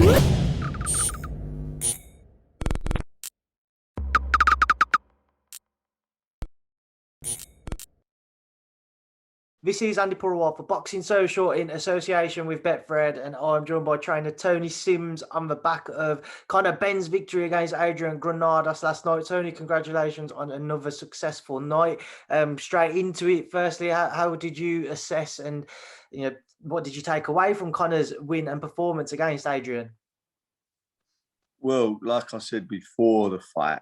This is Andy Purewal for Boxing Social in association with Betfred, and I'm joined by trainer Tony Sims on the back of Conor Benn's victory against Adrian Granados last night. Tony, congratulations on another successful night. Straight into it. Firstly, how did you assess and what did you take away from Conor's win and performance against Adrian? Well, like I said before the fight,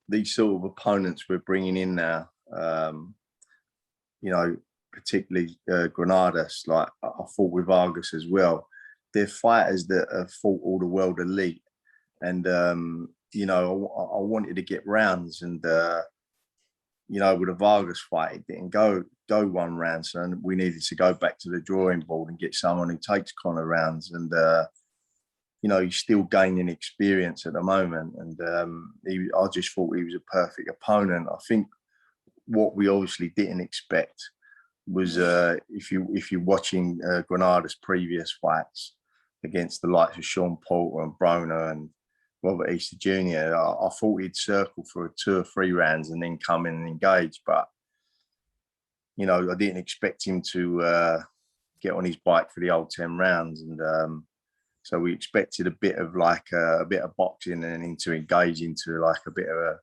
these sort of opponents we're bringing in now, particularly Granados, like I fought with Argus as well. They're fighters that have fought all the world elite. And, I wanted to get rounds and, with the Vargas fight, it didn't go one round. So we needed to go back to the drawing board and get someone who takes Conor rounds. And, he's still gaining experience at the moment. And I just thought he was a perfect opponent. I think what we obviously didn't expect was if you're watching Granados' previous fights against the likes of Sean Porter and Broner and Robert Easter Jr., I thought he'd circle for 2 or 3 rounds and then come in and engage. But, I didn't expect him to get on his bike for the old 10 rounds. And so we expected a bit of boxing and then to engage into like a bit of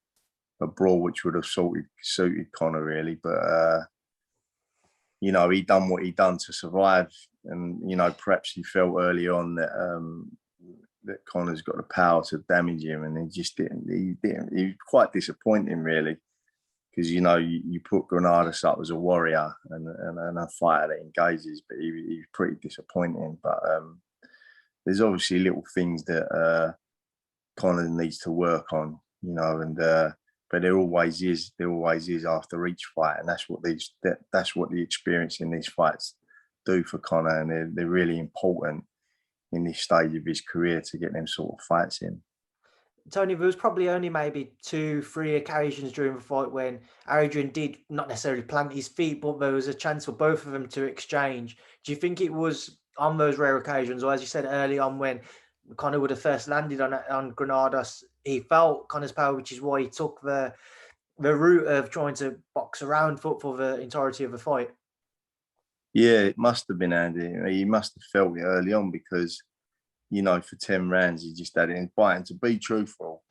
a brawl, which would have suited Conor really. But, he done what he done to survive. And, perhaps he felt early on that Conor's got the power to damage him. And he just didn't. He was quite disappointing, really. Because, you put Granados up as a warrior and a fighter that engages, but he was pretty disappointing. But there's obviously little things that Conor needs to work on, but there always is after each fight, and that's what the experience in these fights do for Conor, and they're really important in this stage of his career to get them sort of fights in. Tony, there was probably only maybe 2-3 occasions during the fight when Adrian did not necessarily plant his feet, but there was a chance for both of them to exchange. Do you think it was on those rare occasions, or as you said early on, when Conor would have first landed on Granados, he felt Conor's power, which is why he took the route of trying to box around for the entirety of the fight? Yeah, it must have been Andy. He must have felt it early on because, for 10 rounds, he just had it in fight. And to be truthful,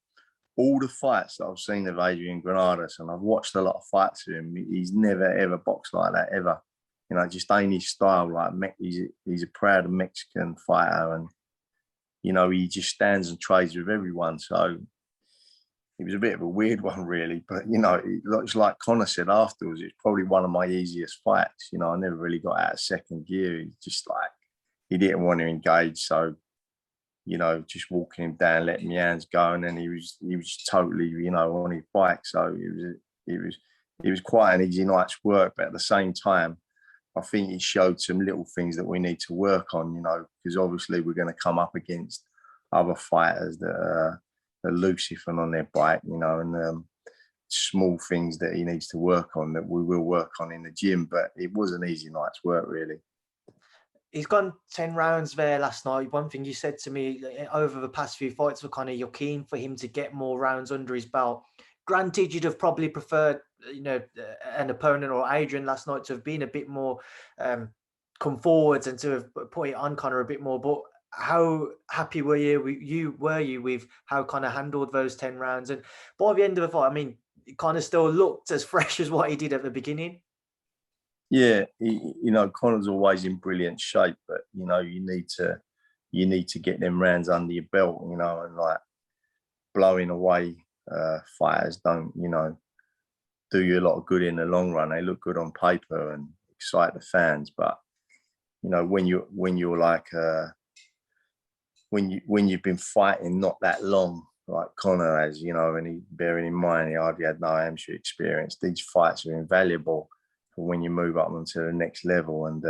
all the fights that I've seen of Adrian Granados, and I've watched a lot of fights of him, he's never, ever boxed like that, ever. Just ain't his style. Like, he's a proud Mexican fighter, and, he just stands and trades with everyone. So it was a bit of a weird one, really. But, it's like Conor said afterwards, it's probably one of my easiest fights. I never really got out of second gear. He just he didn't want to engage. So, just walking him down, letting my hands go. And then he was totally, on his bike. So it was quite an easy night's work. But at the same time, I think it showed some little things that we need to work on, because obviously we're going to come up against other fighters that are Lucifer on their bike, and small things that he needs to work on that we will work on in the gym. But it was an easy night's work, really. He's gone 10 rounds there last night. One thing you said to me over the past few fights for Conor, you're keen for him to get more rounds under his belt. Granted, you'd have probably preferred, an opponent or Adrian last night to have been a bit more come forwards and to have put it on Conor a bit more. But how happy were you with how Conor handled those 10 rounds? And by the end of the fight, I mean, Conor still looked as fresh as what he did at the beginning. Yeah, Conor's always in brilliant shape, but you need to get them rounds under your belt, and like blowing away fighters don't, do you a lot of good in the long run. They look good on paper and excite the fans, but when you're like when you've been fighting not that long, like Conor has, and bearing in mind he hardly had no amateur experience, these fights are invaluable for when you move up onto the next level. And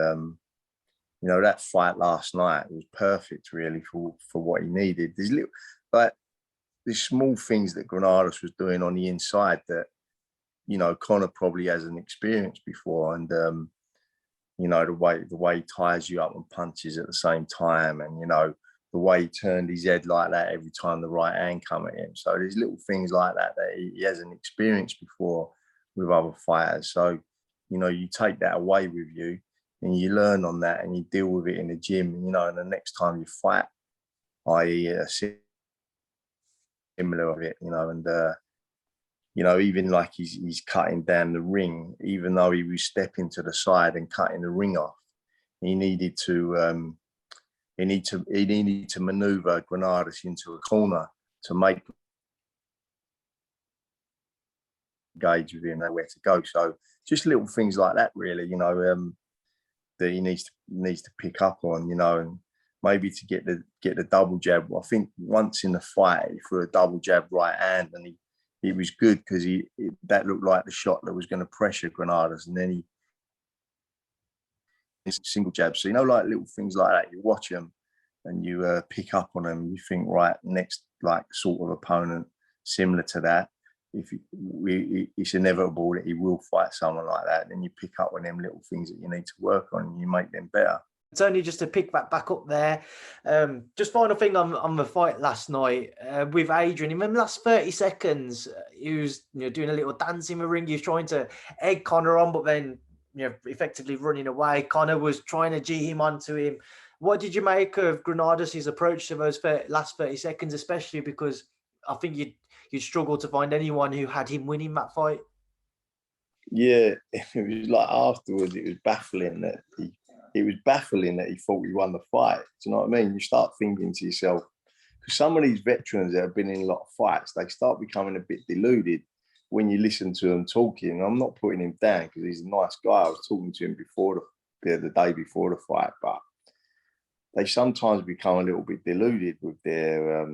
that fight last night was perfect, really, for what he needed. There's small things that Granados was doing on the inside that Conor probably hasn't experienced before, and the way he ties you up and punches at the same time, and the way he turned his head like that every time the right hand come at him. So there's little things like that he hasn't experienced before with other fighters. So, you know, you take that away with you and you learn on that and you deal with it in the gym, you know, and the next time you fight, i.e. similar of it, you know, and, you know, even like he's cutting down the ring, even though he was stepping to the side and cutting the ring off, he needed to maneuver Granados into a corner to make gauge with him where to go. So just little things like that, really, you know, that he needs to pick up on, you know, and maybe to get the double jab. I think once in the fight he threw a double jab right hand, and he was good because that looked like the shot that was going to pressure Granados, and then he single jab. So, you know, like little things like that, you watch them and you pick up on them. You think, right, next like sort of opponent similar to that, it's inevitable that he will fight someone like that. Then you pick up on them little things that you need to work on and you make them better. It's only just to pick that back up there. Just final thing on the fight last night with Adrian. Remember the last 30 seconds, he was, you know, doing a little dance in the ring. He was trying to egg Conor on, but then, you know, effectively running away. Conor was trying to G him onto him. What did you make of Granados' approach to those last 30 seconds, especially because I think you'd struggle to find anyone who had him winning that fight? Yeah, it was like afterwards, it was baffling that he thought he won the fight. Do you know what I mean? You start thinking to yourself, because some of these veterans that have been in a lot of fights, they start becoming a bit deluded when you listen to them talking. I'm not putting him down because he's a nice guy. I was talking to him before the day before the fight, but they sometimes become a little bit deluded with their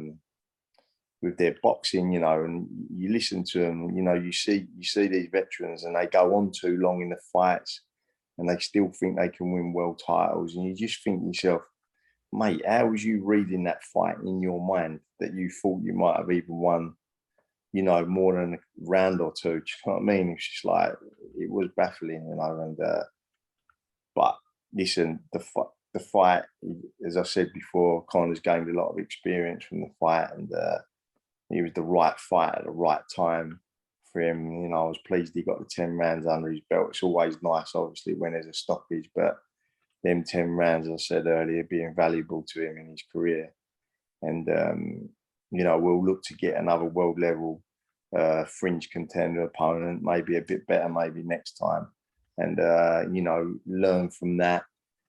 boxing, you know, and you listen to them, you know, you see these veterans and they go on too long in the fights and they still think they can win world titles. And you just think to yourself, mate, how was you reading that fight in your mind that you thought you might have even won, you know, more than a round or two? Do you know what I mean? It's just like, it was baffling, you know, and, but listen, the fight, as I said before, Conor's gained a lot of experience from the fight, and he was the right fight at the right time for him. You know, I was pleased he got the 10 rounds under his belt. It's always nice, obviously, when there's a stoppage, but them 10 rounds, as I said earlier, being valuable to him in his career. And, you know, we'll look to get another world level fringe contender opponent, maybe a bit better, maybe next time. And, you know, learn from that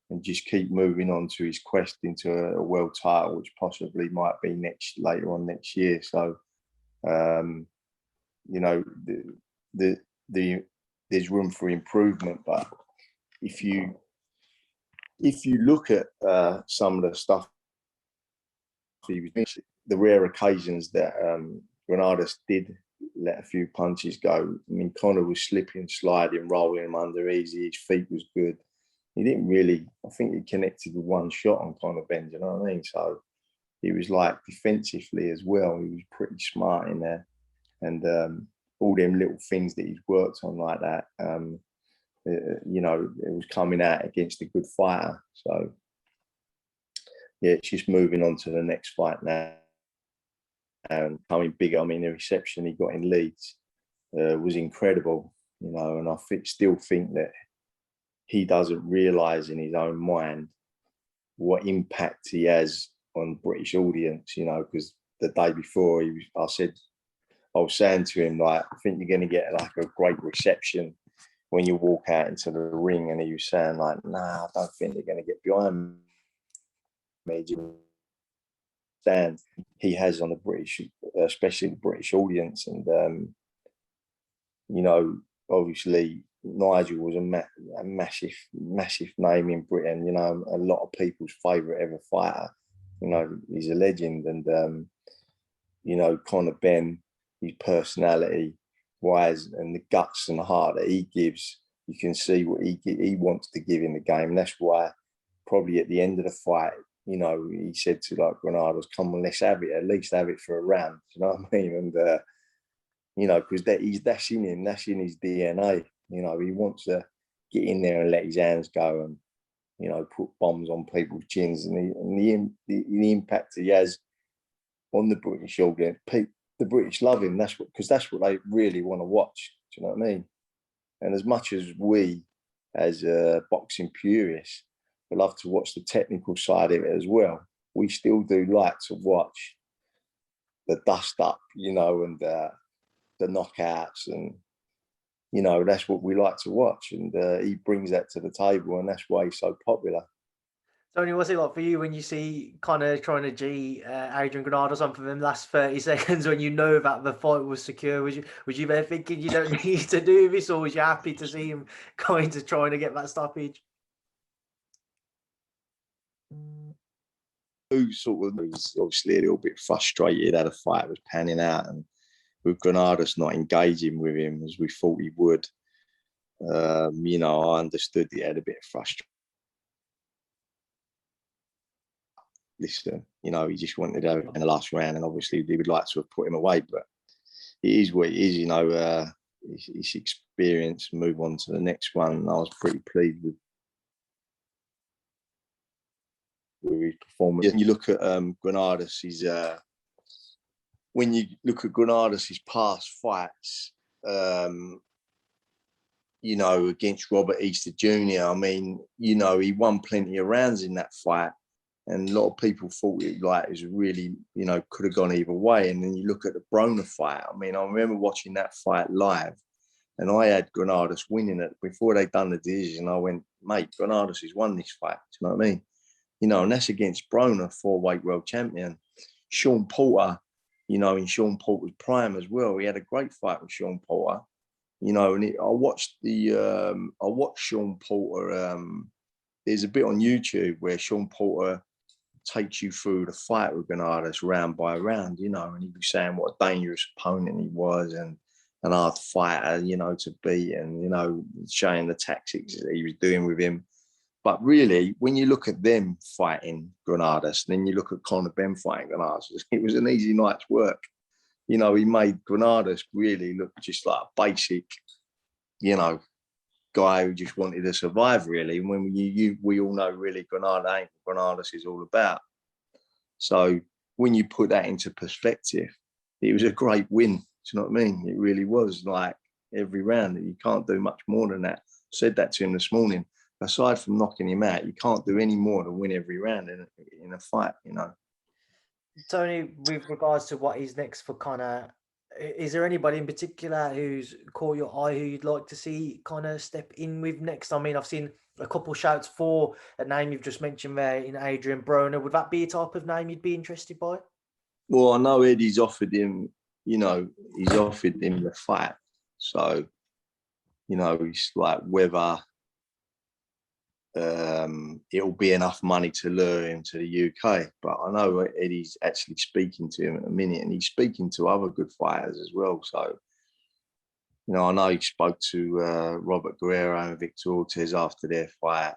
and just keep moving on to his quest into a world title, which possibly might be later on next year. So, you know, there's room for improvement. But if you look at some of the stuff he was missing, the rare occasions that Granados did let a few punches go. I mean, Conor was slipping, sliding, rolling him under easy. His feet was good. He didn't really, I think he connected with one shot on Conor Benn, you know what I mean? So he was like defensively as well. He was pretty smart in there. And all them little things that he's worked on like that, you know, it was coming out against a good fighter. So, yeah, it's just moving on to the next fight now and coming bigger. I mean, the reception he got in Leeds was incredible, you know, and I still think that he doesn't realise in his own mind what impact he has on British audience, you know, because the day before I was saying to him, like, I think you're going to get like a great reception when you walk out into the ring. And he was saying like, nah, I don't think they're going to get behind me. Stand he has on the British, especially the British audience. And, you know, obviously Nigel was a massive name in Britain, you know, a lot of people's favourite ever fighter. You know, he's a legend. And, you know, Conor Benn, his personality wise and the guts and the heart that he gives, you can see what he wants to give in the game. And that's why probably at the end of the fight, you know, he said to like Granados, come on, let's have it, at least have it for a round. You know what I mean? And, you know, because that's in him, that's in his DNA. You know, he wants to get in there and let his hands go. And, you know, put bombs on people's chins, and the impact he has on the British audience. The British love him. Because that's what they really want to watch. Do you know what I mean? And as much as we, as boxing purists, we love to watch the technical side of it as well, we still do like to watch the dust up, you know, and the knockouts, and you know, that's what we like to watch. And he brings that to the table, and that's why he's so popular. Tony, what's it like for you when you see Conor trying to G Adrian Granados on for them last 30 seconds when you know that the fight was secure? Was you there thinking you don't need to do this, or was you happy to see him going to trying to get that stoppage? Who sort of was obviously a little bit frustrated how the fight was panning out, and with Granados not engaging with him as we thought he would. You know, I understood he had a bit of frustration. Listen, you know, he just wanted to go in the last round, and obviously he would like to have put him away, but it is what it is, you know. His experience, move on to the next one. And I was pretty pleased with his performance. And you look at Granados, when you look at Granados, his past fights, you know, against Robert Easter Jr., I mean, you know, he won plenty of rounds in that fight. And a lot of people thought it was really, you know, could have gone either way. And then you look at the Broner fight. I mean, I remember watching that fight live, and I had Granados winning it. Before they'd done the decision, I went, mate, Granados has won this fight. Do you know what I mean? You know, and that's against Broner, 4-weight world champion. Sean Porter, you know, in Sean Porter's prime as well. He had a great fight with Sean Porter. You know, and I watched Sean Porter. There's a bit on YouTube where Sean Porter takes you through the fight with Granados round by round, you know, and he was saying what a dangerous opponent he was, and an hard fighter, you know, to beat, and, you know, showing the tactics that he was doing with him. But really, when you look at them fighting Granados, and then you look at Conor Benn fighting Granados, it was an easy night's work. You know, he made Granados really look just like a basic, you know, guy who just wanted to survive, really. And when we all know really Granados is all about. So when you put that into perspective, it was a great win. Do you know what I mean? It really was, like, every round. You can't do much more than that. I said that to him this morning. Aside from knocking him out, you can't do any more than win every round in a fight, you know. Tony, with regards to what is next for Conor, is there anybody in particular who's caught your eye who you'd like to see Conor step in with next? I mean, I've seen a couple shouts for a name you've just mentioned there in Adrien Broner. Would that be a type of name you'd be interested by? Well, I know Eddie's offered him, you know, he's offered him the fight. So, you know, it's like whether it'll be enough money to lure him to the UK. But I know Eddie's actually speaking to him in a minute, and he's speaking to other good fighters as well. So, you know, I know he spoke to Robert Guerrero and Victor Ortiz after their fight.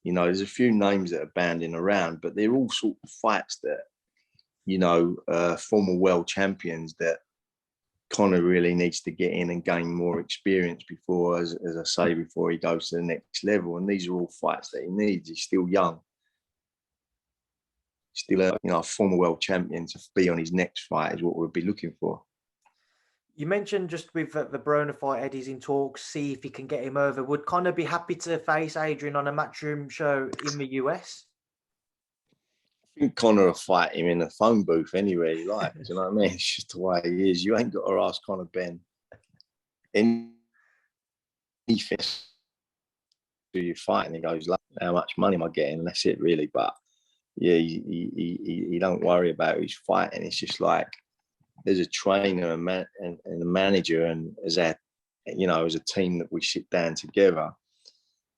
You know, there's a few names that are banding around, but they're all sort of fights that, you know, former world champions that Conor really needs to get in and gain more experience before, as I say, before he goes to the next level. And these are all fights that he needs. He's still young. Still, you know, a former world champion to be on his next fight is what we'll be looking for. You mentioned just with the Broner fight, Eddie's in talks, see if he can get him over. Would Conor be happy to face Adrian on a Matchroom show in the US? I think Conor will fight him in a phone booth anywhere he likes. You know what I mean? It's just the way he is. You ain't got to ask Conor Benn anything. Do you fight? And he goes, how much money am I getting? And that's it, really. But yeah, he don't worry about who's fighting. It's just like there's a trainer and a manager, and as a, you know, as a team that we sit down together.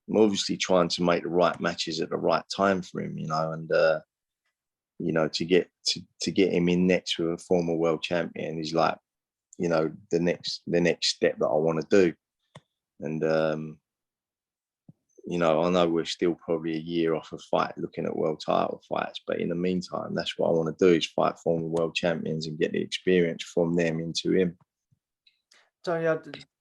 I'm obviously trying to make the right matches at the right time for him, you know, and you know, to get him in next with a former world champion is like, you know, the next step that I want to do. And you know, I know we're still probably a year off a fight looking at world title fights, but in the meantime, that's what I want to do, is fight former world champions and get the experience from them into him. Tony,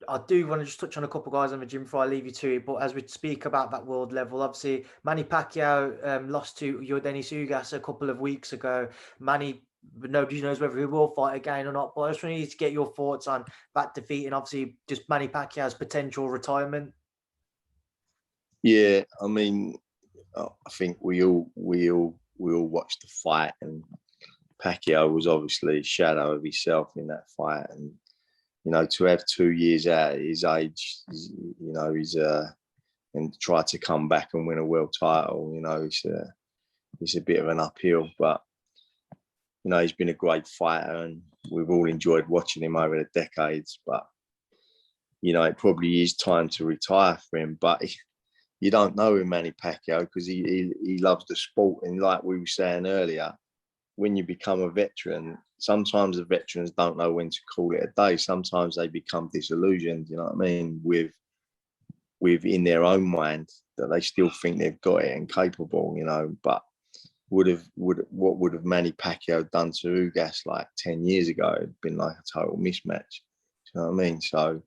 I do want to just touch on a couple of guys on the gym before I leave you to it. But as we speak about that world level, obviously Manny Pacquiao lost to Yordenis Ugas a couple of weeks ago. Manny, nobody knows whether he will fight again or not. But I just want you to get your thoughts on that defeat and obviously just Manny Pacquiao's potential retirement. Yeah, I mean, I think we all watched the fight, and Pacquiao was obviously a shadow of himself in that fight, and to have 2 years out at his age, he's and try to come back and win a world title, it's a bit of an uphill, but he's been a great fighter, and we've all enjoyed watching him over the decades. But it probably is time to retire for him, but you don't know with Manny Pacquiao because he loves the sport, and like we were saying earlier, when you become a veteran, sometimes the veterans don't know when to call it a day. Sometimes they become disillusioned, you know what I mean, with in their own mind that they still think they've got it and capable, but what would have Manny Pacquiao done to Ugas like 10 years ago? It'd been like a total mismatch. You know what I mean? So,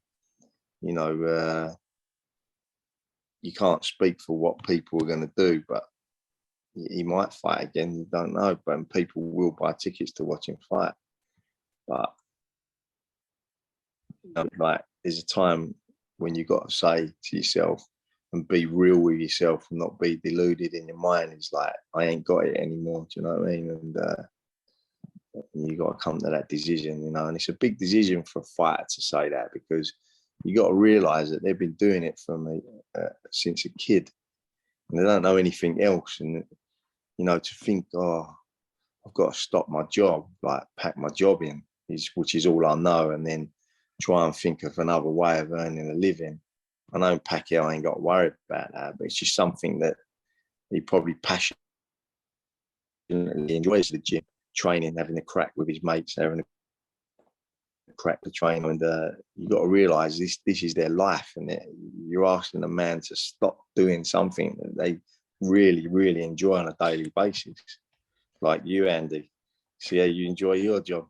you can't speak for what people are going to do, but he might fight again. You don't know, but people will buy tickets to watch him fight. But like, there's a time when you got to say to yourself and be real with yourself and not be deluded in your mind. It's like, I ain't got it anymore. Do you know what I mean? And you got to come to that decision, and it's a big decision for a fighter to say that, because you got to realize that they've been doing it from since a kid, and they don't know anything else. And to think, oh, I've got to stop my job, like pack my job in, which is all I know, and then try and think of another way of earning a living. I know Pacquiao ain't got to worry about that, but it's just something that he probably passionately enjoys, the gym, training, having a crack with his mates, having a crack to train. And you got to realise this is their life, and you're asking a man to stop doing something that they really, really enjoy on a daily basis. Like you, Andy, see how you enjoy your job.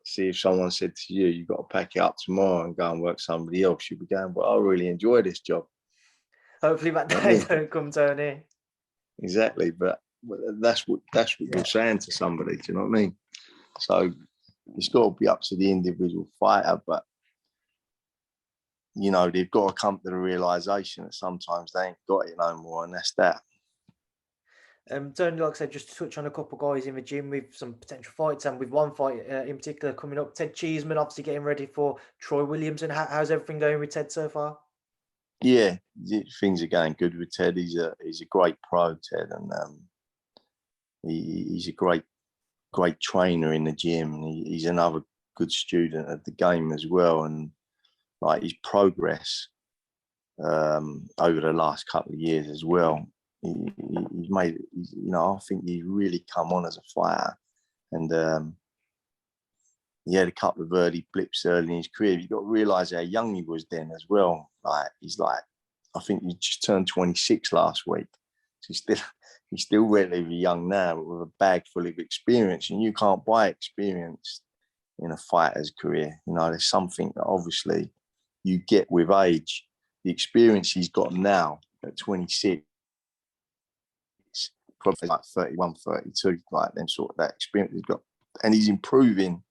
See if someone said to you, you've got to pack it up tomorrow and go and work somebody else, you'd be going, well, I really enjoy this job. Hopefully that day don't come, Tony. Exactly, but that's what you're saying to somebody. Do you know what I mean? So it's got to be up to the individual fighter, but they've got to come to the realization that sometimes they ain't got it no more, and that's that. Tony, like I said, just to touch on a couple of guys in the gym with some potential fights, and with one fight in particular coming up, Ted Cheeseman obviously getting ready for Troy Williams. And how's everything going with Ted so far? Yeah, things are going good with Ted. He's a great pro, Ted, and he's a great trainer in the gym. He's another good student of the game as well, and like his progress over the last couple of years as well. He's made, I think he's really come on as a fighter, and he had a couple of early blips early in his career. You've got to realise how young he was then as well. Like I think he just turned 26 last week. So he's still relatively young now, but with a bag full of experience, and you can't buy experience in a fighter's career. There's something that obviously you get with age. The experience he's got now at 26, probably like 31, 32, like them sort of that experience he's got. And he's improving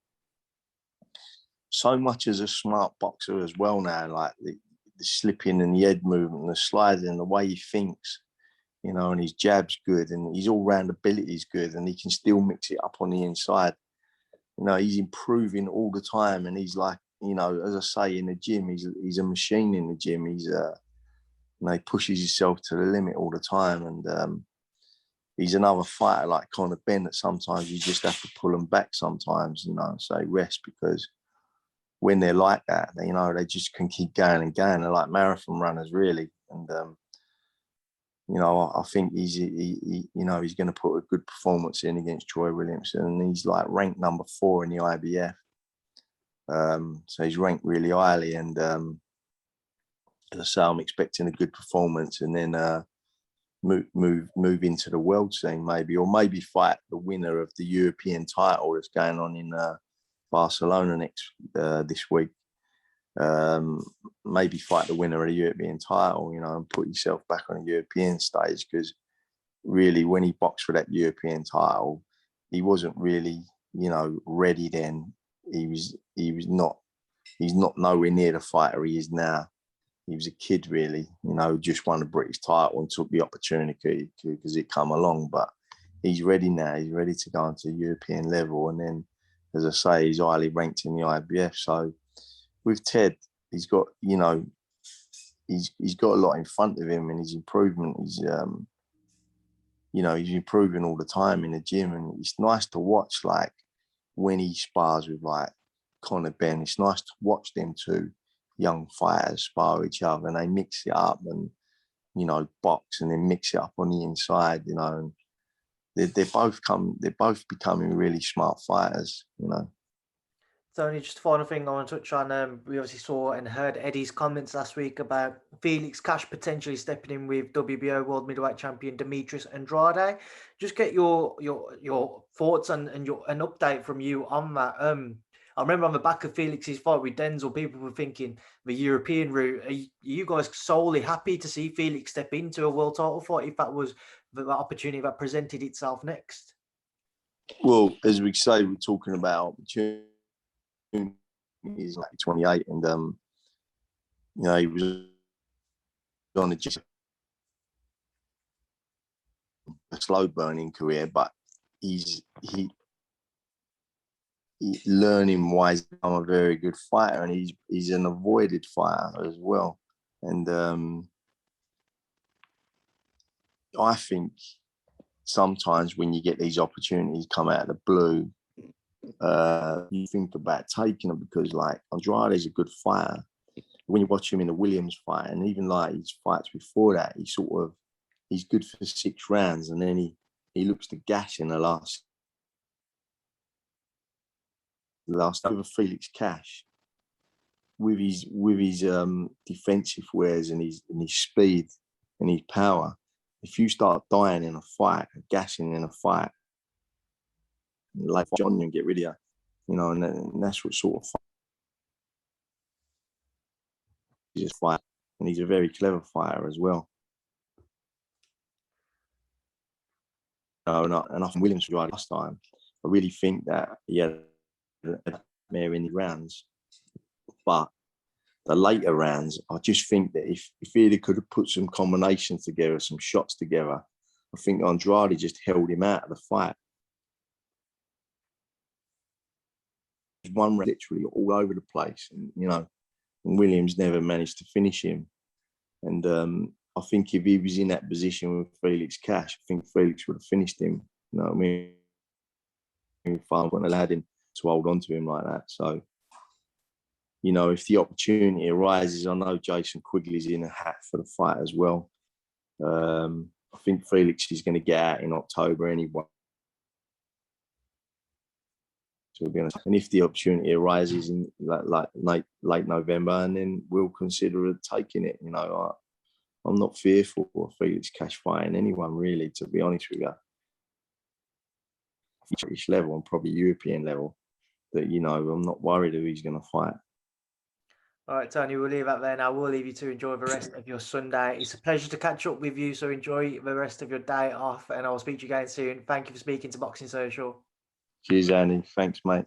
so much as a smart boxer as well now, like the slipping and the head movement and the sliding and the way he thinks, and his jab's good, and his all-round ability is good, and he can still mix it up on the inside. He's improving all the time, and he's like, as I say, in the gym, he's a machine in the gym. He's he pushes himself to the limit all the time, and he's another fighter like Conor Benn that sometimes you just have to pull them back sometimes, say rest, because when they're like that, they just can keep going and going. They're like marathon runners, really. And I think he's going to put a good performance in against Troy Williamson, and he's like ranked number 4 in the IBF. So he's ranked really highly, and as I say, I'm expecting a good performance, and then move into the world scene maybe, or maybe fight the winner of the European title that's going on in Barcelona this week. maybe fight the winner of the European title, and put yourself back on a European stage. Because really, when he boxed for that European title, he wasn't really, ready then. He's not nowhere near the fighter he is now. He was a kid, really, just won the British title and took the opportunity because it come along. But he's ready now. He's ready to go into the European level. And then, as I say, he's highly ranked in the IBF. So with Ted, he's got, he's got a lot in front of him, and his improvement. He's improving all the time in the gym, and it's nice to watch. Like when he spars with like Conor Benn, it's nice to watch them two young fighters spar each other, and they mix it up and box and then mix it up on the inside. And they're both becoming really smart fighters. Tony, just final thing I want to touch on. We obviously saw and heard Eddie's comments last week about Felix Cash potentially stepping in with WBO World Middleweight Champion Demetrius Andrade. Just get your thoughts and an update from you on that. I remember on the back of Felix's fight with Denzel, people were thinking the European route. Are you guys solely happy to see Felix step into a world title fight if that was the opportunity that presented itself next? Well, as we say, we're talking about opportunity. He's like 28, and he was on a slow burning career, but he learning wise become a very good fighter, and he's an avoided fighter as well. And I think sometimes when you get these opportunities come out of the blue, you think about taking them, because like Andrade's a good fighter. When you watch him in the Williams fight, and even like his fights before that, he's good for 6 rounds, and then he looks to gas in the last over Felix Cash with his defensive wares and his speed and his power. If you start dying in a fight, gassing in a fight, like John, and get rid of you, and that's what sort of fight. And he's a very clever fighter as well. And I think Williams was right last time. I really think that he had there in the rounds, but the later rounds, I just think that if he could have put some combinations together, some shots together, I think Andrade just held him out of the fight. One literally all over the place, and and Williams never managed to finish him. And I think if he was in that position with Felix Cash, I think Felix would have finished him. You know what I mean? If I wouldn't have allowed him to hold on to him like that. So, if the opportunity arises, I know Jason Quigley's in a hat for the fight as well. I think Felix is going to get out in October anyway. So and if the opportunity arises in like late November, and then we'll consider taking it. I'm not fearful of Felix Cash fighting anyone, really, to be honest with you. British level and probably European level, that I'm not worried who he's going to fight. All right, Tony, we'll leave that there now. We'll leave you to enjoy the rest of your Sunday. It's a pleasure to catch up with you, so enjoy the rest of your day off, and I'll speak to you again soon. Thank you for speaking to Boxing Social. Cheers, Andy. Thanks, mate.